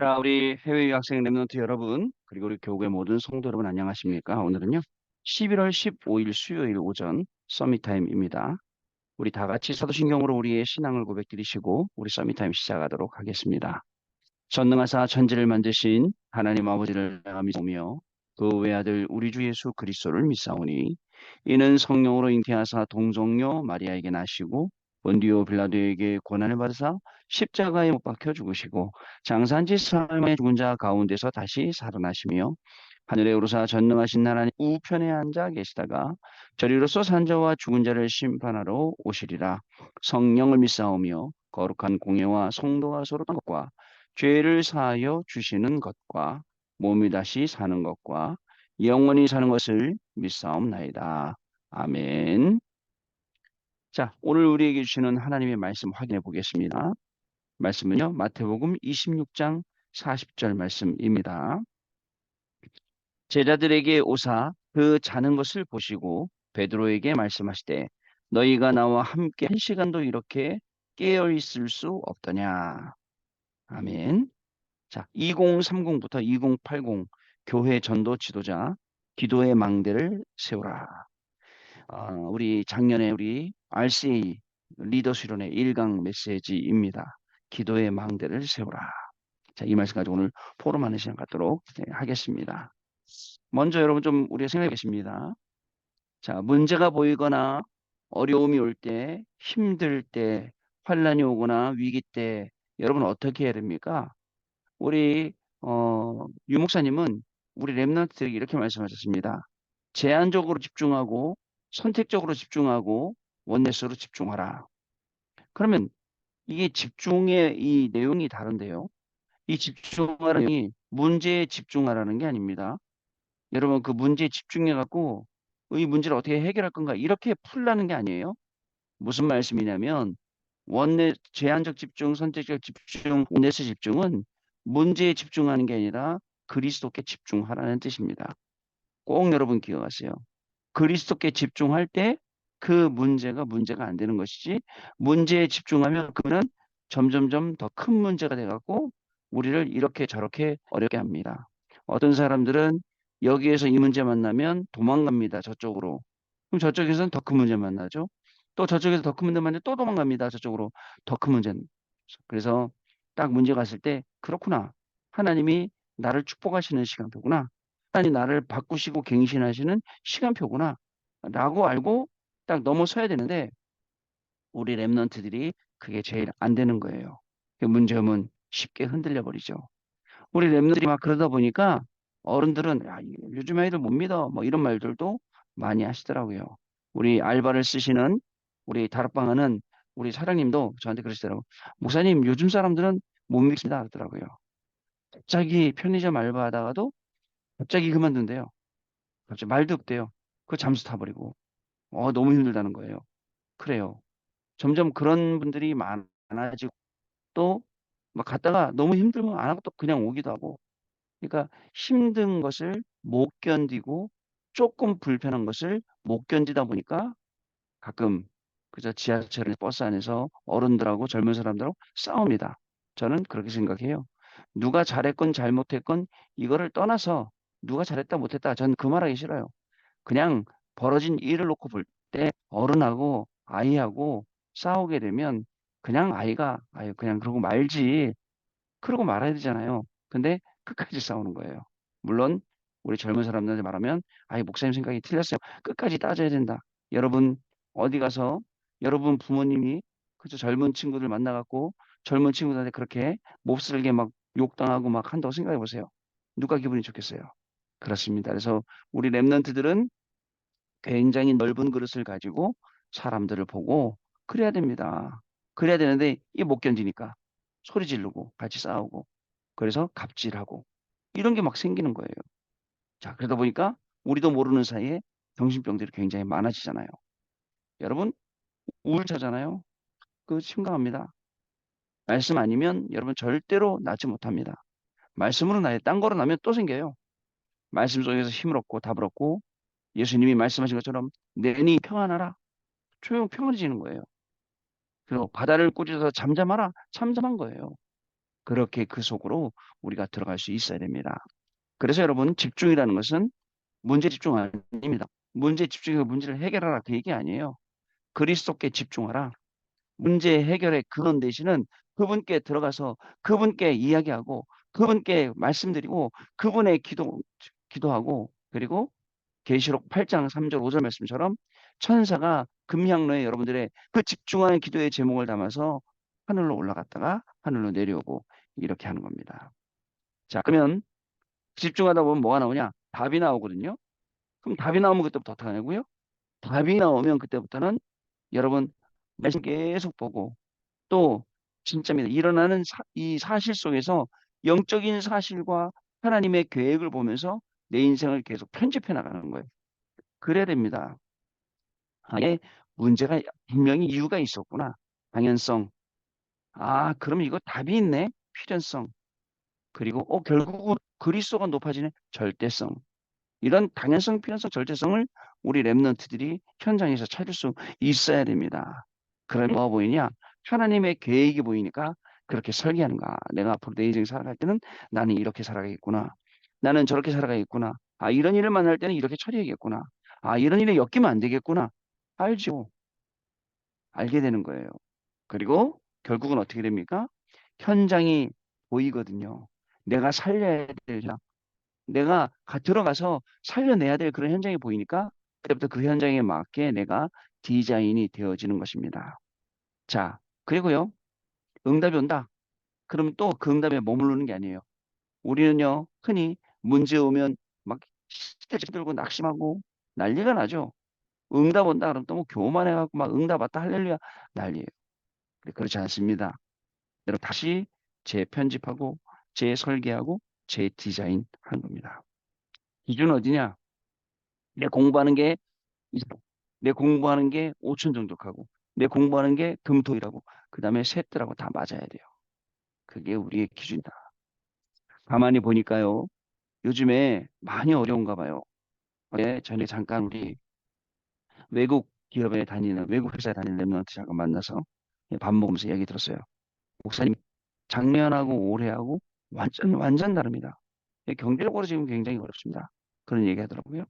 자, 우리 해외 유학생 랩런트 여러분, 그리고 우리 교구의 모든 성도 여러분 안녕하십니까? 오늘은요, 11월 15일 수요일 오전 서밋타임입니다. 우리 다 같이 사도신경으로 우리의 신앙을 고백드리시고 우리 서밋타임 시작하도록 하겠습니다. 전능하사 천지를 만드신 하나님 아버지를 내가 믿으며 그 외아들 우리 주 예수 그리스도를 믿사오니 이는 성령으로 잉태하사 동정녀 마리아에게 나시고 본디오 빌라도에게 고난을 받으사 십자가에 못 박혀 죽으시고 장사한지 사흘 죽은 자 가운데서 다시 살아나시며 하늘에 오르사 전능하신 하나님 우편에 앉아 계시다가 저리로서 산자와 죽은 자를 심판하러 오시리라. 성령을 믿사오며 거룩한 공예와 성도와 서로 것과 죄를 사하여 주시는 것과 몸이 다시 사는 것과 영원히 사는 것을 믿사옵나이다. 아멘. 자, 오늘 우리에게 주시는 하나님의 말씀 확인해 보겠습니다. 말씀은요, 마태복음 26장 40절 말씀입니다. 제자들에게 오사 그 자는 것을 보시고 베드로에게 말씀하시되 너희가 나와 함께 한 시간도 이렇게 깨어 있을 수 없더냐. 아멘. 자, 2030부터 2080 교회 전도 지도자 기도의 망대를 세우라. 우리 작년에 우리 RCA 리더 수련회 1강 메시지입니다. 기도의 망대를 세우라. 자, 이 말씀 가지고 오늘 포럼하는 시간 갖도록 하겠습니다. 먼저 여러분 좀 우리가 생각해 보겠습니다. 자, 문제가 보이거나 어려움이 올 때, 힘들 때, 환란이 오거나 위기 때 여러분 어떻게 해야 됩니까? 우리 유 목사님은 우리 랩런트들에게 이렇게 말씀하셨습니다. 제한적으로 집중하고 선택적으로 집중하고 원네스로 집중하라. 그러면 이게 집중의 이 내용이 다른데요. 이 집중하라는 내용이 문제에 집중하라는 게 아닙니다. 여러분 그 문제에 집중해 갖고 이 문제를 어떻게 해결할 건가 이렇게 풀라는 게 아니에요. 무슨 말씀이냐면 원내 제한적 집중, 선택적 집중, 원네스 집중은 문제에 집중하는 게 아니라 그리스도께 집중하라는 뜻입니다. 꼭 여러분 기억하세요. 그리스도께 집중할 때 그 문제가 문제가 안 되는 것이지 문제에 집중하면 그는 점점점 더 큰 문제가 돼갖고 우리를 이렇게 저렇게 어렵게 합니다. 어떤 사람들은 여기에서 이 문제 만나면 도망갑니다. 저쪽으로. 그럼 저쪽에서는 더 큰 문제 만나죠. 또 저쪽에서 더 큰 문제 만나면 또 도망갑니다. 저쪽으로 더 큰 문제. 그래서 딱 문제가 왔을 때 그렇구나. 하나님이 나를 축복하시는 시간표구나. 하나님 나를 바꾸시고 갱신하시는 시간표구나. 라고 알고 딱 넘어서야 되는데 우리 랩런트들이 그게 제일 안 되는 거예요. 그 문제점은 쉽게 흔들려 버리죠. 우리 랩런트들이 막 그러다 보니까 어른들은 야, 요즘 아이들 못 믿어 뭐 이런 말들도 많이 하시더라고요. 우리 알바를 쓰시는 우리 다락방하는 우리 사장님도 저한테 그러시더라고요. 목사님 요즘 사람들은 못 믿습니다 하더라고요. 갑자기 편의점 알바하다가도 갑자기 그만둔대요. 갑자기 말도 없대요. 그 잠수 타버리고. 너무 힘들다는 거예요. 그래요. 점점 그런 분들이 많아지고 또 막 갔다가 너무 힘들면 안 하고 또 그냥 오기도 하고. 그러니까 힘든 것을 못 견디고 조금 불편한 것을 못 견디다 보니까 가끔 그저 지하철 버스 안에서 어른들하고 젊은 사람들하고 싸웁니다. 저는 그렇게 생각해요. 누가 잘했건 잘못했건 이거를 떠나서 누가 잘했다 못했다 저는 그 말하기 싫어요. 그냥 벌어진 일을 놓고 볼 때 어른하고 아이하고 싸우게 되면 그냥 아이가 아유 그냥 그러고 말지 그러고 말아야 되잖아요. 근데 끝까지 싸우는 거예요. 물론 우리 젊은 사람들한테 말하면 아이 목사님 생각이 틀렸어요. 끝까지 따져야 된다. 여러분 어디 가서 여러분 부모님이 그저 젊은 친구들 만나갖고 젊은 친구들한테 그렇게 몹쓸게 막 욕당하고 막 한다고 생각해 보세요. 누가 기분이 좋겠어요. 그렇습니다. 그래서 우리 랩런트들은 굉장히 넓은 그릇을 가지고 사람들을 보고 그래야 됩니다. 그래야 되는데 이게 못 견디니까 소리 지르고 같이 싸우고 그래서 갑질하고 이런 게 막 생기는 거예요. 자, 그러다 보니까 우리도 모르는 사이에 정신병들이 굉장히 많아지잖아요. 여러분 우울차잖아요. 그 심각합니다. 말씀 아니면 여러분 절대로 낫지 못합니다. 말씀으로 나요. 딴 거로 나면 또 생겨요. 말씀 속에서 힘을 얻고 답을 얻고 예수님이 말씀하신 것처럼 내니 평안하라. 평안해지는 거예요. 그리고 바다를 꾸짖어서 잠잠하라. 잠잠한 거예요. 그렇게 그 속으로 우리가 들어갈 수 있어야 됩니다. 그래서 여러분 집중이라는 것은 문제 집중 아닙니다. 문제 집중해서 문제를 해결하라 그 얘기 아니에요. 그리스도께 집중하라. 문제 해결의 근원 대신은 그분께 들어가서 그분께 이야기하고 그분께 말씀드리고 그분의 기도하고 그리고 계시록 8장 3절 5절 말씀처럼 천사가 금향로에 여러분들의 그 집중하는 기도의 제목을 담아서 하늘로 올라갔다가 하늘로 내려오고 이렇게 하는 겁니다. 자, 그러면 집중하다 보면 뭐가 나오냐? 답이 나오거든요. 그럼 답이 나오면 그때부터 어떻게 하냐고요? 답이 나오면 그때부터는 여러분 말씀 계속 보고 또 진짜입니다. 일어나는 이 사실 속에서 영적인 사실과 하나님의 계획을 보면서 내 인생을 계속 편집해 나가는 거예요. 그래야 됩니다. 아예 문제가 분명히 이유가 있었구나. 당연성. 아, 그럼 이거 답이 있네. 필연성. 그리고 결국은 그리스도가 높아지는 절대성. 이런 당연성, 필연성, 절대성을 우리 랩런트들이 현장에서 찾을 수 있어야 됩니다. 그러면 뭐가 보이냐? 하나님의 계획이 보이니까 그렇게 설계하는 거야. 내가 앞으로 내 인생 살아갈 때는 나는 이렇게 살아가겠구나. 나는 저렇게 살아가겠구나. 아, 이런 일을 만날 때는 이렇게 처리해야겠구나. 아, 이런 일에 엮이면 안 되겠구나. 알죠. 알게 되는 거예요. 그리고 결국은 어떻게 됩니까? 현장이 보이거든요. 내가 살려야 될 장, 내가 들어가서 살려내야 될 그런 현장이 보이니까 그때부터 그 현장에 맞게 내가 디자인이 되어지는 것입니다. 자, 그리고요, 응답이 온다. 그럼 또 그 응답에 머무르는 게 아니에요. 우리는요, 흔히 문제 오면 막 시대를 들고 낙심하고 난리가 나죠. 응답 온다 그러면 또 뭐 교만해갖고 막 응답 왔다 할렐루야 난리예요. 그렇지 않습니다. 여러분 다시 재편집하고 재설계하고 재디자인하는 겁니다. 기준 어디냐? 내 공부하는 게 내 공부하는 게 5천 정도 하고 내 공부하는 게 금토일하고 그다음에 셋들하고 다 맞아야 돼요. 그게 우리의 기준이다. 가만히 보니까요. 요즘에 많이 어려운가 봐요. 전에 잠깐 우리 외국 기업에 다니는 외국 회사에 다니는 랩런트 잠깐 만나서 밥 먹으면서 얘기 들었어요. 목사님 작년하고 올해하고 완전 다릅니다. 경제적으로 지금 굉장히 어렵습니다. 그런 얘기 하더라고요.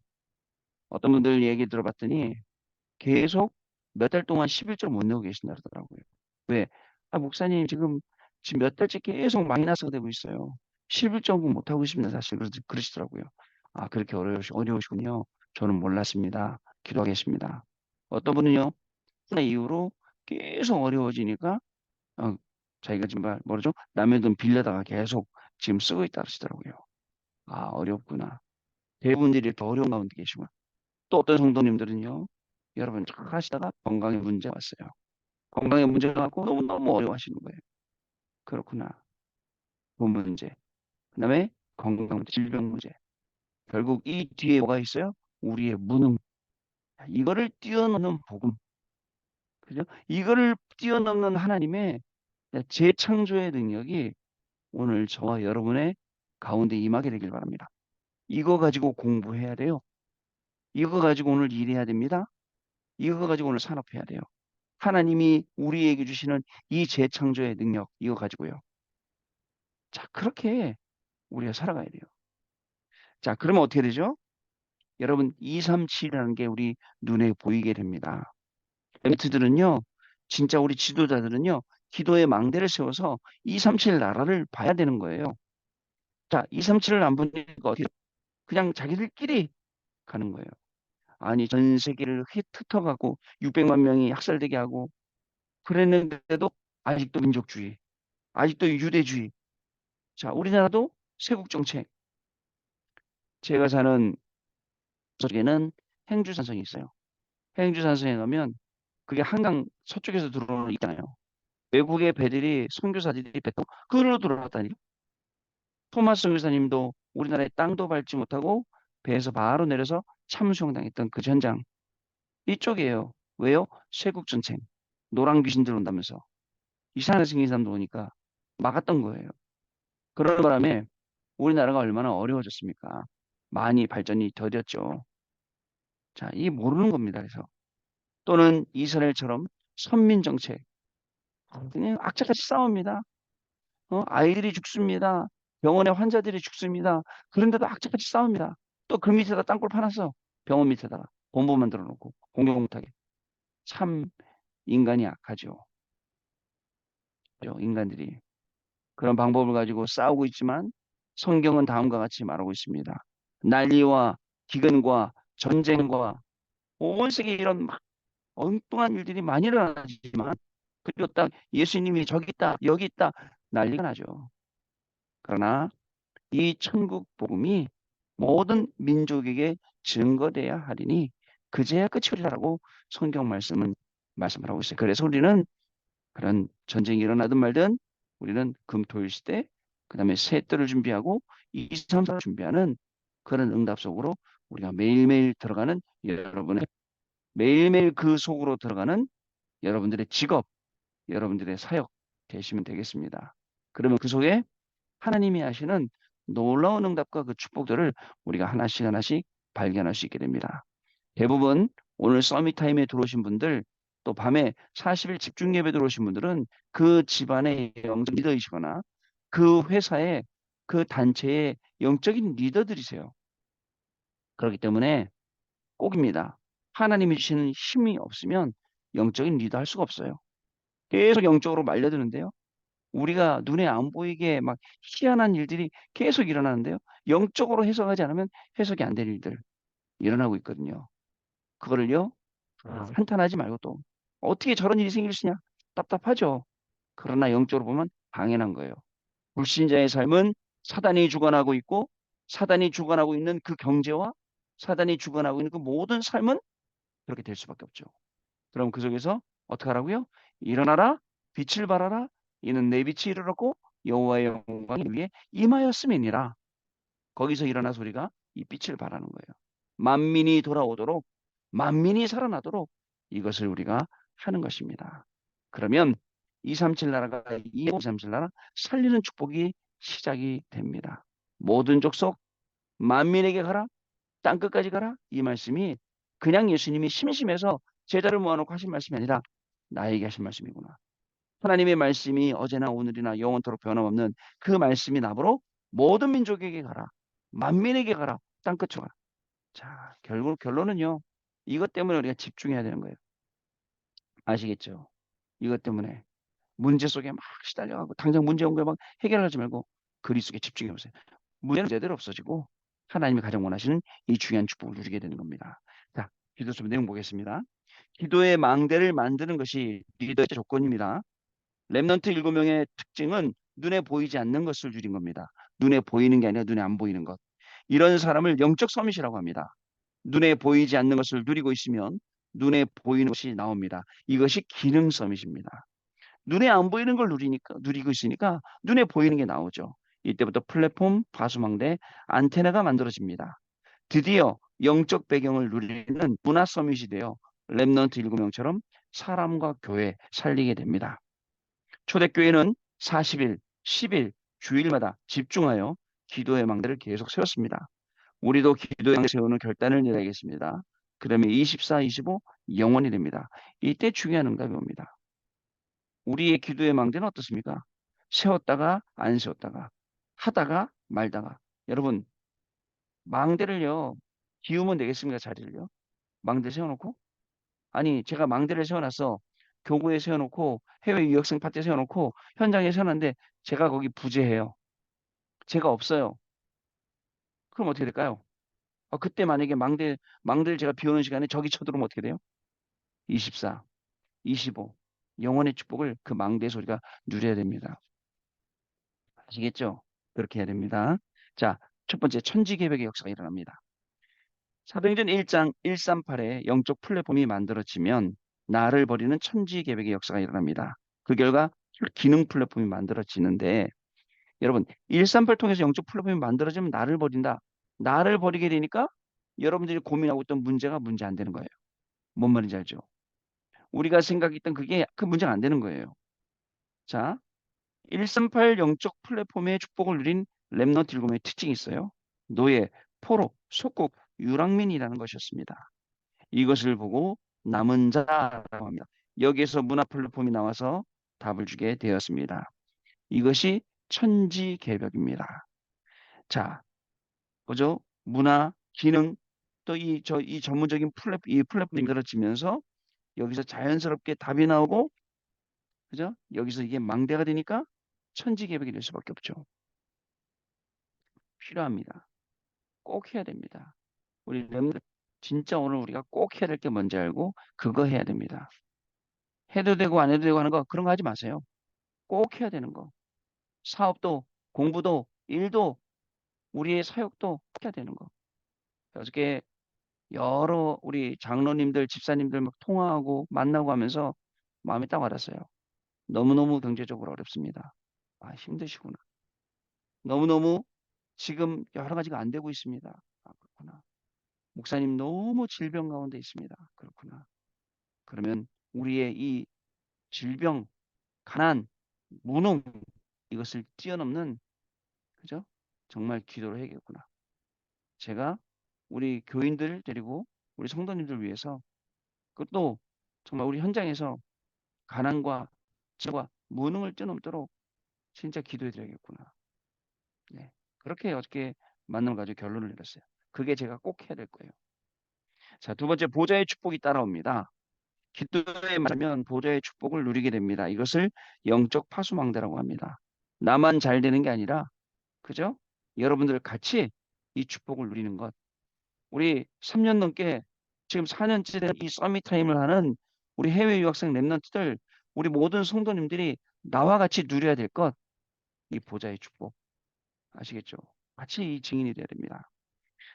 어떤 분들 얘기 들어봤더니 계속 몇 달 동안 11절 못 내고 계신다 그러더라고요. 왜? 아, 목사님 지금 몇 달째 계속 마이너스가 되고 있어요. 11점은 못 하고 있습니다. 사실 그러시더라고요. 아, 그렇게 어려우시군요. 저는 몰랐습니다. 기도하겠습니다. 어떤 분은요, 코로나 이후로 계속 어려워지니까 어, 자기가 지금 뭐죠? 남의 돈 빌려다가 계속 지금 쓰고 있다 그러시더라고요. 아, 어렵구나. 대부분들이 이렇게 어려운 가운데 계시구나. 또 어떤 성도님들은요, 여러분 잘 하시다가 건강에 문제가 왔어요. 건강에 문제가 왔고 너무너무 어려워하시는 거예요. 그렇구나. 돈 문제. 그다음에 건강 질병 문제. 결국 이 뒤에 뭐가 있어요? 우리의 무능. 이거를 뛰어넘는 복음. 그죠? 이거를 뛰어넘는 하나님의 재창조의 능력이 오늘 저와 여러분의 가운데 임하게 되길 바랍니다. 이거 가지고 공부해야 돼요. 이거 가지고 오늘 일해야 됩니다. 이거 가지고 오늘 산업해야 돼요. 하나님이 우리에게 주시는 이 재창조의 능력, 이거 가지고요. 자, 그렇게 우리가 살아가야 돼요. 자, 그러면 어떻게 되죠? 여러분, 237이라는 게 우리 눈에 보이게 됩니다. 멘트들은요, 진짜 우리 지도자들은요, 기도의 망대를 세워서 237 나라를 봐야 되는 거예요. 자, 237을 안 보니까 어떻게, 그냥 자기들끼리 가는 거예요. 아니, 전 세계를 흩어가고 600만 명이 학살되게 하고 그랬는데도 아직도 민족주의, 아직도 유대주의. 자, 우리나라도 세국 정책. 제가 사는 쪽에는 행주산성이 있어요. 행주산성에 가면 그게 한강 서쪽에서 들어오는 거 있잖아요. 외국의 배들이 선교사들이 배 타고 그걸로 들어왔다니. 토마스 선교사님도 우리나라의 땅도 밟지 못하고 배에서 바로 내려서 참수형당했던 그 현장 이쪽이에요. 왜요? 쇄국 전쟁, 노란 귀신 들어온다면서 이상하게 생긴 사람도 오니까 막았던 거예요. 그런 바람에 우리나라가 얼마나 어려워졌습니까? 많이 발전이 더뎠죠. 자, 이 모르는 겁니다. 그래서 또는 이스라엘처럼 선민 정책 그냥 악착같이 싸웁니다. 아이들이 죽습니다. 병원에 환자들이 죽습니다. 그런데도 악착같이 싸웁니다. 또 그 밑에다 땅굴 파놨어. 병원 밑에다가 본부 만들어 놓고 공격 못하게. 참 인간이 악하죠. 인간들이. 그런 방법을 가지고 싸우고 있지만 성경은 다음과 같이 말하고 있습니다. 난리와 기근과 전쟁과 온 세계에 이런 막 엉뚱한 일들이 많이 일어나지만 그리고 딱 예수님이 저기 있다 여기 있다 난리가 나죠. 그러나 이 천국 복음이 모든 민족에게 증거돼야 하리니 그제야 끝이리라고 성경 말씀은 말씀을 하고 있어요. 그래서 우리는 그런 전쟁이 일어나든 말든 우리는 금토일 시대 그다음에 새 때를 준비하고 2, 3, 4를 준비하는 그런 응답 속으로 우리가 매일매일 들어가는 여러분의 매일매일 그 속으로 들어가는 여러분들의 직업, 여러분들의 사역 되시면 되겠습니다. 그러면 그 속에 하나님이 하시는 놀라운 응답과 그 축복들을 우리가 하나씩 하나씩 발견할 수 있게 됩니다. 대부분 오늘 서밋 타임에 들어오신 분들 또 밤에 40일 집중 예배 들어오신 분들은 그 집안의 영적 리더이시거나 그 회사의 그 단체의 영적인 리더들이세요. 그렇기 때문에 꼭입니다. 하나님이 주시는 힘이 없으면 영적인 리더 할 수가 없어요. 계속 영적으로 말려드는데요. 우리가 눈에 안 보이게 막 희한한 일들이 계속 일어나는데요. 영적으로 해석하지 않으면 해석이 안 될 일들 일어나고 있거든요. 그거를요. 한탄하지 말고 또 어떻게 저런 일이 생길 수냐? 답답하죠. 그러나 영적으로 보면 당연한 거예요. 불신자의 삶은 사단이 주관하고 있고 사단이 주관하고 있는 그 경제와 사단이 주관하고 있는 그 모든 삶은 그렇게 될 수밖에 없죠. 그럼 그 속에서 어떻게 하라고요? 일어나라, 빛을 발하라. 이는 내 빛이 이르렀고 여호와의 영광이 위에 임하였음이니라. 거기서 일어나 소리가 이 빛을 발하는 거예요. 만민이 돌아오도록 만민이 살아나도록 이것을 우리가 하는 것입니다. 그러면 237 나라가 237 나라 살리는 축복이 시작이 됩니다. 모든 족속 만민에게 가라. 땅끝까지 가라. 이 말씀이 그냥 예수님이 심심해서 제자를 모아놓고 하신 말씀이 아니라 나에게 하신 말씀이구나. 하나님의 말씀이 어제나 오늘이나 영원토록 변함없는 그 말씀이 나보러 모든 민족에게 가라. 만민에게 가라. 땅끝으로 가라. 자, 결국 결론은요. 이것 때문에 우리가 집중해야 되는 거예요. 아시겠죠? 이것 때문에 문제 속에 막 시달려가고 당장 문제 온 거 막 해결하지 말고 그리스도에 집중해 보세요. 문제는 제대로 없어지고 하나님이 가장 원하시는 이 중요한 축복을 누리게 되는 겁니다. 자, 기도 좀 내용 보겠습니다. 기도의 망대를 만드는 것이 리더의 조건입니다. 렘넌트 7명의 특징은 눈에 보이지 않는 것을 줄인 겁니다. 눈에 보이는 게 아니라 눈에 안 보이는 것. 이런 사람을 영적 서밋이라고 합니다. 눈에 보이지 않는 것을 누리고 있으면 눈에 보이는 것이 나옵니다. 이것이 기능 서밋입니다. 눈에 안 보이는 걸 누리고 있으니까 눈에 보이는 게 나오죠. 이때부터 플랫폼, 파수망대, 안테나가 만들어집니다. 드디어 영적 배경을 누리는 문화 서밋이 되어 렘넌트 7명처럼 사람과 교회 살리게 됩니다. 초대교회는 40일, 10일, 주일마다 집중하여 기도의 망대를 계속 세웠습니다. 우리도 기도의 망대 세우는 결단을 내야겠습니다. 그러면 24, 25 영원히 됩니다. 이때 중요한 응답이 옵니다. 우리의 기도의 망대는 어떻습니까? 세웠다가 안 세웠다가 하다가 말다가 여러분 망대를요 기우면 되겠습니까? 자리를요? 망대 세워놓고 아니 제가 망대를 세워놨어 교구에 세워놓고 해외 유학생 파티에 세워놓고 현장에 세워놨는데 제가 거기 부재해요. 제가 없어요. 그럼 어떻게 될까요? 그때 만약에 망대를 제가 비우는 시간에 적이 쳐들어오면 어떻게 돼요? 24, 25 영원의 축복을 그 망대 소리가 누려야 됩니다. 아시겠죠? 그렇게 해야 됩니다. 자, 첫 번째 천지개벽의 역사가 일어납니다. 사도행전 1장 138에 영적 플랫폼이 만들어지면 나를 버리는 천지개벽의 역사가 일어납니다. 그 결과 기능 플랫폼이 만들어지는데 여러분 138 통해서 영적 플랫폼이 만들어지면 나를 버린다. 나를 버리게 되니까 여러분들이 고민하고 있던 문제가 문제 안 되는 거예요. 뭔 말인지 알죠? 우리가 생각했던 그게 그 문제가 안 되는 거예요. 자, 138 영적 플랫폼의 축복을 누린 렘넌트 7명의 특징이 있어요. 노예, 포로, 속국, 유랑민이라는 것이었습니다. 이것을 보고 남은 자라고 합니다. 여기에서 문화 플랫폼이 나와서 답을 주게 되었습니다. 이것이 천지개벽입니다. 자, 그죠? 문화, 기능, 또 이 전문적인 이 플랫폼이 만들어지면서 여기서 자연스럽게 답이 나오고, 그죠? 여기서 이게 망대가 되니까 천지개벽이 될 수밖에 없죠. 필요합니다. 꼭 해야 됩니다. 우리 렘 진짜 오늘 우리가 꼭 해야 될 게 뭔지 알고 그거 해야 됩니다. 해도 되고 안 해도 되고 하는 거 그런 거 하지 마세요. 꼭 해야 되는 거. 사업도, 공부도, 일도, 우리의 사역도 꼭 해야 되는 거. 어저께 여러 우리 장로님들, 집사님들 막 통화하고 만나고 하면서 마음이 딱 와닿았어요. 너무너무 경제적으로 어렵습니다. 아, 힘드시구나. 너무너무 지금 여러 가지가 안 되고 있습니다. 아, 그렇구나. 목사님 너무 질병 가운데 있습니다. 그렇구나. 그러면 우리의 이 질병, 가난, 무능 이것을 뛰어넘는, 그죠? 정말 기도를 해야겠구나. 제가 우리 교인들 데리고 우리 성도님들 위해서 그것도 정말 우리 현장에서 가난과 질과 무능을 뛰어넘도록 진짜 기도해 드려야겠구나. 네. 그렇게 어저께 만남을 가지고 결론을 내렸어요. 그게 제가 꼭 해야 될 거예요. 자, 두 번째 보좌의 축복이 따라옵니다. 기도에 말하면 보좌의 축복을 누리게 됩니다. 이것을 영적 파수망대라고 합니다. 나만 잘 되는 게 아니라, 그죠? 여러분들 같이 이 축복을 누리는 것. 우리 3년 넘게 지금 4년째 된 이 서밋 타임을 하는 우리 해외 유학생 랩런트들, 우리 모든 성도님들이 나와 같이 누려야 될 것, 이 보좌의 축복. 아시겠죠? 같이 이 증인이 되어야 됩니다.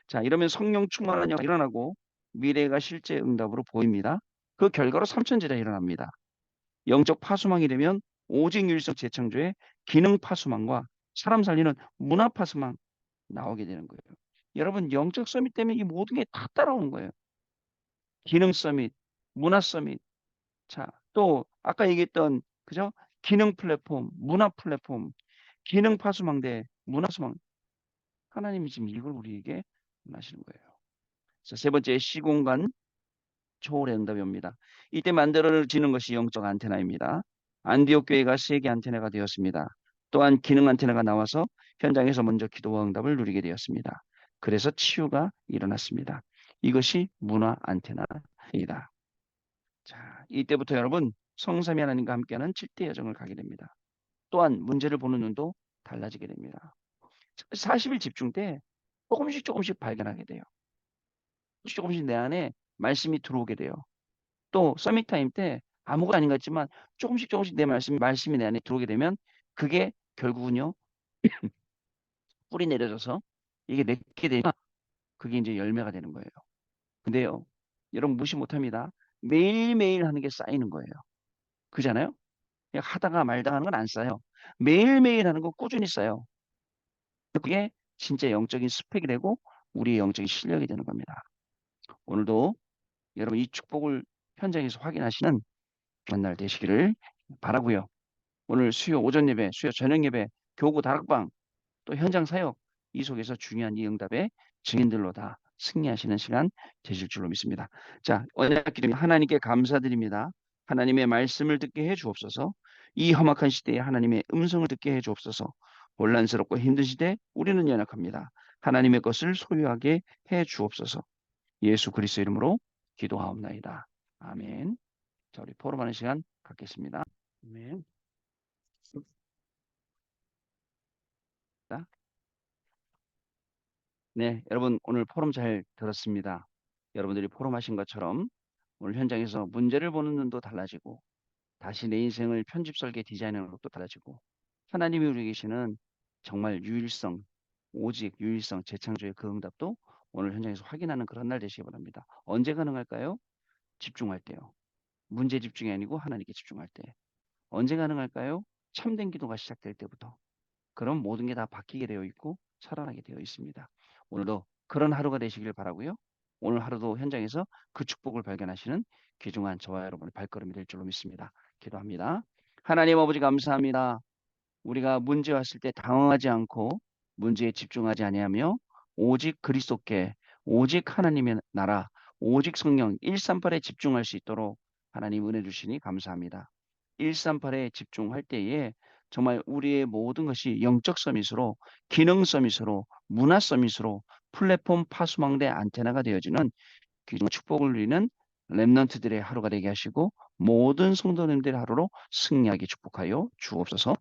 자, 이러면 성령 충만한 영이 일어나고 미래가 실제 응답으로 보입니다. 그 결과로 삼천제가 일어납니다. 영적 파수망이 되면 오직 유일성 재창조의 기능 파수망과 사람 살리는 문화 파수망 나오게 되는 거예요. 여러분 영적 서밋 때문에 이 모든 게 다 따라오는 거예요. 기능 서밋, 문화 서밋. 자, 또 아까 얘기했던 그죠? 기능 플랫폼, 문화 플랫폼, 기능 파수망대, 문화 수망. 하나님이 지금 이걸 우리에게 원하시는 거예요. 자, 세 번째 시공간 초월의 응답이 옵니다. 이때 만들어지는 것이 영적 안테나입니다. 안디옥 교회가 세계 안테나가 되었습니다. 또한 기능 안테나가 나와서 현장에서 먼저 기도와 응답을 누리게 되었습니다. 그래서 치유가 일어났습니다. 이것이 문화 안테나입니다. 자, 이때부터 여러분 성삼위 하나님과 함께하는 7대 여정을 가게 됩니다. 또한 문제를 보는 눈도 달라지게 됩니다. 40일 집중 때 조금씩 조금씩 발견하게 돼요. 조금씩 내 안에 말씀이 들어오게 돼요. 또 서밋 타임 때 아무것도 아닌 것 같지만 조금씩 조금씩 내 말씀이 내 안에 들어오게 되면 그게 결국은요 뿌리 내려져서 이게 맺게 되면 그게 이제 열매가 되는 거예요. 근데요 여러분 무시 못합니다. 매일매일 하는 게 쌓이는 거예요. 그잖아요? 그냥 하다가 말다가 하는 건 안 쌓여요. 매일매일 하는 거 꾸준히 쌓여요. 그게 진짜 영적인 스펙이 되고 우리의 영적인 실력이 되는 겁니다. 오늘도 여러분 이 축복을 현장에서 확인하시는 만날 되시기를 바라고요. 오늘 수요 오전 예배, 수요 저녁 예배, 교구 다락방, 또 현장 사역 이 속에서 중요한 이 응답의 증인들로 다 승리하시는 시간 되실 줄로 믿습니다. 자, 언약 기도 하나님께 감사드립니다. 하나님의 말씀을 듣게 해 주옵소서. 이 험악한 시대에 하나님의 음성을 듣게 해 주옵소서. 혼란스럽고 힘든 시대 우리는 연약합니다. 하나님의 것을 소유하게 해 주옵소서. 예수 그리스도 이름으로 기도하옵나이다. 아멘. 자, 우리 포럼하는 시간 갖겠습니다. 아멘. 네, 여러분 오늘 포럼 잘 들었습니다. 여러분들이 포럼하신 것처럼 오늘 현장에서 문제를 보는 눈도 달라지고 다시 내 인생을 편집 설계 디자인하는 것도 달라지고 하나님이 우리 계시는 정말 유일성, 오직 유일성 재창조의 그 응답도 오늘 현장에서 확인하는 그런 날 되시기 바랍니다. 언제 가능할까요? 집중할 때요. 문제 집중이 아니고 하나님께 집중할 때. 언제 가능할까요? 참된 기도가 시작될 때부터. 그럼 모든 게 다 바뀌게 되어 있고 살아나게 되어 있습니다. 오늘도 그런 하루가 되시길 바라고요. 오늘 하루도 현장에서 그 축복을 발견하시는 귀중한 저와 여러분의 발걸음이 될 줄로 믿습니다. 기도합니다. 하나님 아버지 감사합니다. 우리가 문제 왔을 때 당황하지 않고 문제에 집중하지 아니하며 오직 그리스도께 오직 하나님의 나라 오직 성령 138에 집중할 수 있도록 하나님 은혜 주시니 감사합니다. 138에 집중할 때에 정말 우리의 모든 것이 영적 서밋으로, 기능 서밋으로, 문화 서밋으로, 플랫폼 파수망대 안테나가 되어지는 귀중한 축복을 누리는 렘넌트들의 하루가 되게 하시고 모든 성도님들의 하루로 승리하게 축복하여 주옵소서.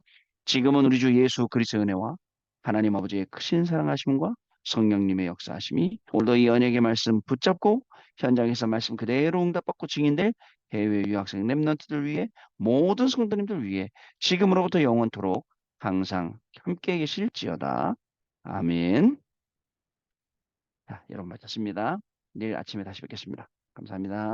지금은 우리 주 예수 그리스도의 은혜와 하나님 아버지의 크신 사랑하심과 성령님의 역사하심이 오늘도 이 언약의 말씀 붙잡고 현장에서 말씀 그대로 응답받고 증인될 해외 유학생 렘넌트들 위해 모든 성도님들 위해 지금으로부터 영원토록 항상 함께 계실지어다. 아멘. 자, 여러분 마쳤습니다. 내일 아침에 다시 뵙겠습니다. 감사합니다.